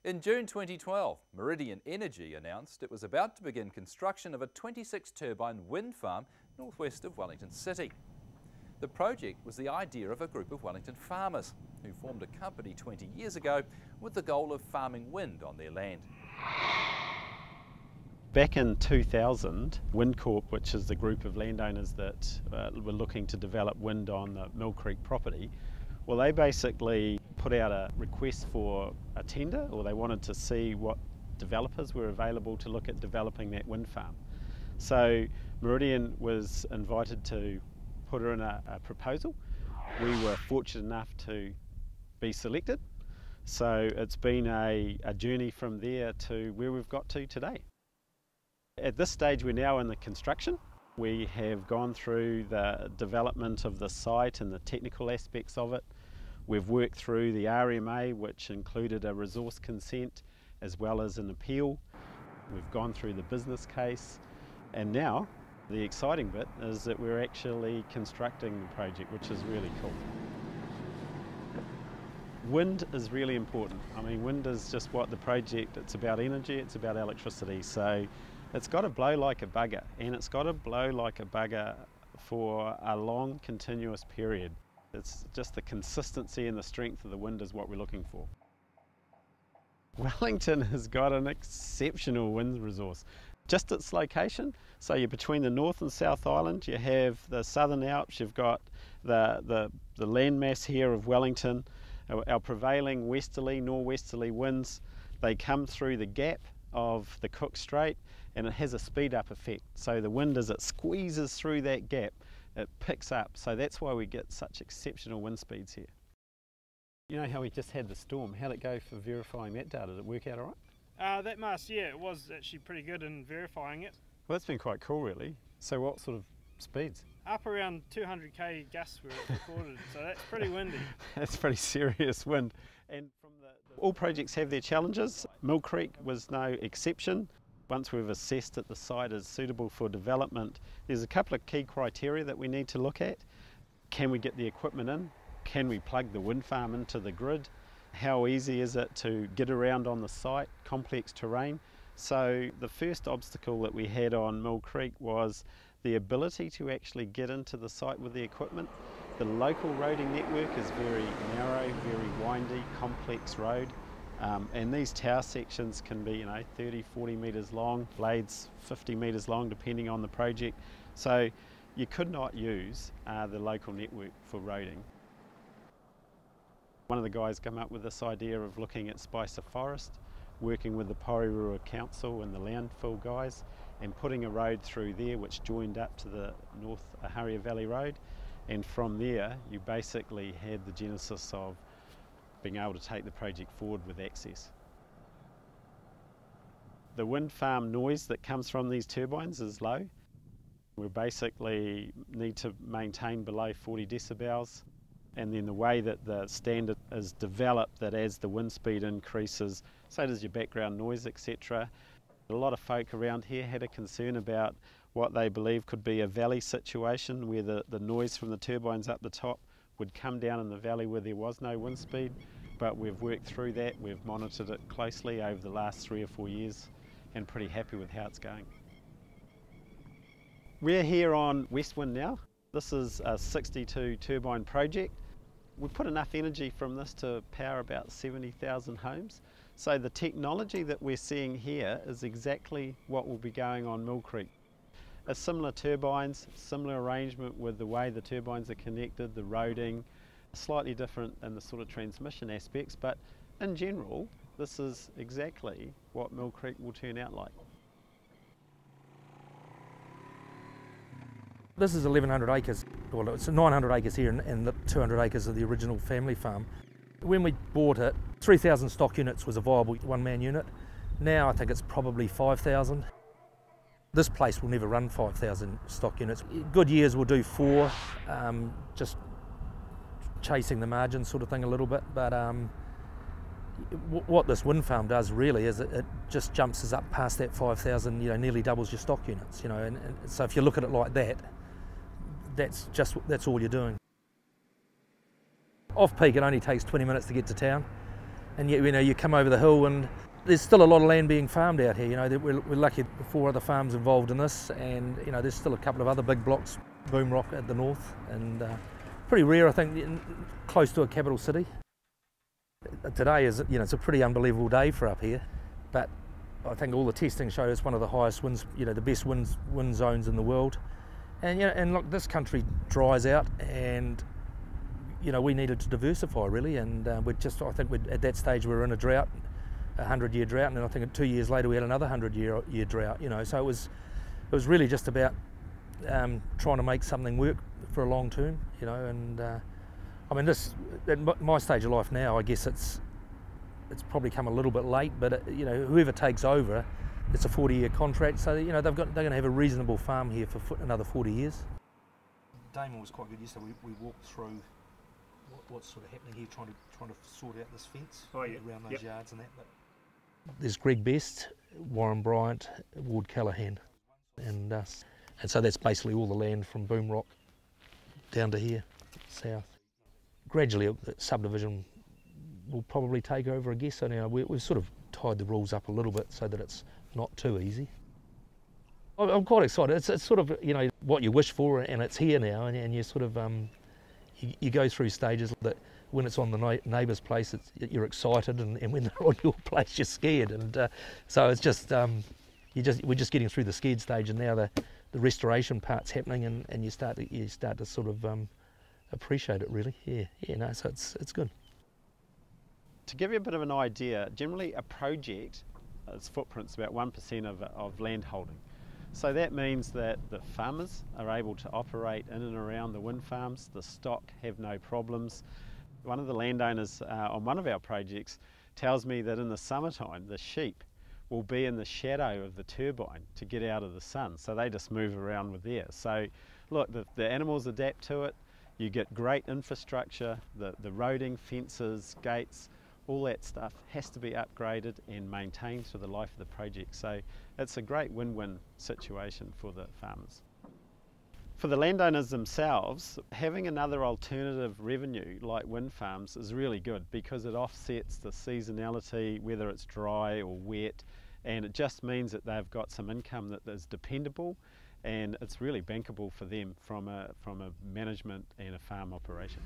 In June 2012, Meridian Energy announced it was about to begin construction of a 26-turbine wind farm northwest of Wellington City. The project was the idea of a group of Wellington farmers who formed a company 20 years ago with the goal of farming wind on their land. Back in 2000, Windcorp, which is the group of landowners that were looking to develop wind on the Mill Creek property, well, they basically put out a request for a tender, or they wanted to see what developers were available to look at developing that wind farm. So Meridian was invited to put in a proposal. We were fortunate enough to be selected. So it's been a journey from there to where we've got to today. At this stage, we're now in the construction. We have gone through the development of the site and the technical aspects of it. We've worked through the RMA, which included a resource consent as well as an appeal. We've gone through the business case, and now the exciting bit is that we're actually constructing the project, which is really cool. Wind is really important. I mean, wind is just what the project, it's about energy, it's about electricity. So it's got to blow like a bugger, and it's got to blow like a bugger for a long continuous period. It's just the consistency and the strength of the wind is what we're looking for. Wellington has got an exceptional wind resource. Just its location, so you're between the North and South Island, you have the Southern Alps, you've got the landmass here of Wellington. Our prevailing westerly, norwesterly winds, they come through the gap of the Cook Strait, and it has a speed up effect. So the wind, as it squeezes through that gap, it picks up. So that's why we get such exceptional wind speeds here. You know how we just had the storm, how'd it go for verifying that data? Did it work out all right? That must, yeah, it was actually pretty good in verifying it. Well, that's been quite cool really. So what sort of speeds? Up around 200k gusts were recorded, so that's pretty windy. That's pretty serious wind. And from all projects have their challenges. Mill Creek was no exception. Once we've assessed that the site is suitable for development, there's a couple of key criteria that we need to look at. Can we get the equipment in? Can we plug the wind farm into the grid? How easy is it to get around on the site? Complex terrain. So the first obstacle that we had on Mill Creek was the ability to actually get into the site with the equipment. The local roading network is very narrow, very windy, complex road. And these tower sections can be 30, 40 metres long, blades 50 metres long depending on the project. So you could not use the local network for roading. One of the guys came up with this idea of looking at Spicer Forest, working with the Porirua Council and the landfill guys, and putting a road through there which joined up to the North Haria Valley Road. And from there you basically had the genesis of being able to take the project forward with access. The wind farm noise that comes from these turbines is low. We basically need to maintain below 40 decibels, and then the way that the standard is developed, that as the wind speed increases, so does your background noise, etc. A lot of folk around here had a concern about what they believe could be a valley situation where the noise from the turbines up the top would come down in the valley where there was no wind speed, but we've worked through that, we've monitored it closely over the last 3 or 4 years and pretty happy with how it's going. We're here on West Wind now. This is a 62 turbine project. We put enough energy from this to power about 70,000 homes. So the technology that we're seeing here is exactly what will be going on Mill Creek. A similar turbines, similar arrangement with the way the turbines are connected, the roading, slightly different in the sort of transmission aspects, but in general, this is exactly what Mill Creek will turn out like. This is 1,100 acres, well it's 900 acres here and the 200 acres of the original family farm. When we bought it, 3,000 stock units was a viable one-man unit. Now I think it's probably 5,000. This place will never run 5,000 stock units. Good years will do 4, just chasing the margin sort of thing a little bit. But what this wind farm does really is it just jumps us up past that 5,000, nearly doubles your stock units, and so if you look at it like that, that's all you're doing. Off peak it only takes 20 minutes to get to town, and yet, you know, you come over the hill and there's still a lot of land being farmed out here. You know, we're lucky 4 other farms involved in this, and you know, there's still a couple of other big blocks, Boom Rock at the north, and pretty rare, I think, close to a capital city. Today is, you know, it's a pretty unbelievable day for up here, but I think all the testing shows it's one of the highest winds, you know, the best wind zones in the world. And you know, and look, this country dries out, and you know, we needed to diversify really, and I think at that stage we were in a drought, a 100-year drought, and then I think 2 years later we had another 100-year drought. You know, so it was really just about trying to make something work for a long term. You know, and I mean, this at my stage of life now, I guess it's probably come a little bit late, but you know, whoever takes over, it's a 40-year contract, so you know they're going to have a reasonable farm here for another 40 years. Damon was quite good yesterday. We walked through what's sort of happening here, trying to sort out this fence around those yards and that. But there's Greg Best, Warren Bryant, Ward Callahan, and us, and so that's basically all the land from Boom Rock down to here, south. Gradually, the subdivision will probably take over, I guess. So now we've sort of tied the rules up a little bit so that it's not too easy. I'm quite excited. It's sort of, you know, what you wish for, and it's here now, and you sort of you go through stages that when it's on the neighbour's place, you're excited, and when they're on your place, you're scared, and so it's just we're just getting through the scared stage, and now the restoration part's happening, and you start to sort of appreciate it really. No, so it's good. To give you a bit of an idea, generally a project, its footprint's about 1% of land holding. So that means that the farmers are able to operate in and around the wind farms, the stock have no problems. One of the landowners on one of our projects tells me that in the summertime the sheep will be in the shadow of the turbine to get out of the sun, so they just move around with theirs. So look, the animals adapt to it, you get great infrastructure, the roading, fences, gates, all that stuff has to be upgraded and maintained for the life of the project. So it's a great win-win situation for the farmers. For the landowners themselves, having another alternative revenue like wind farms is really good because it offsets the seasonality, whether it's dry or wet, and it just means that they've got some income that is dependable, and it's really bankable for them from a management and a farm operation.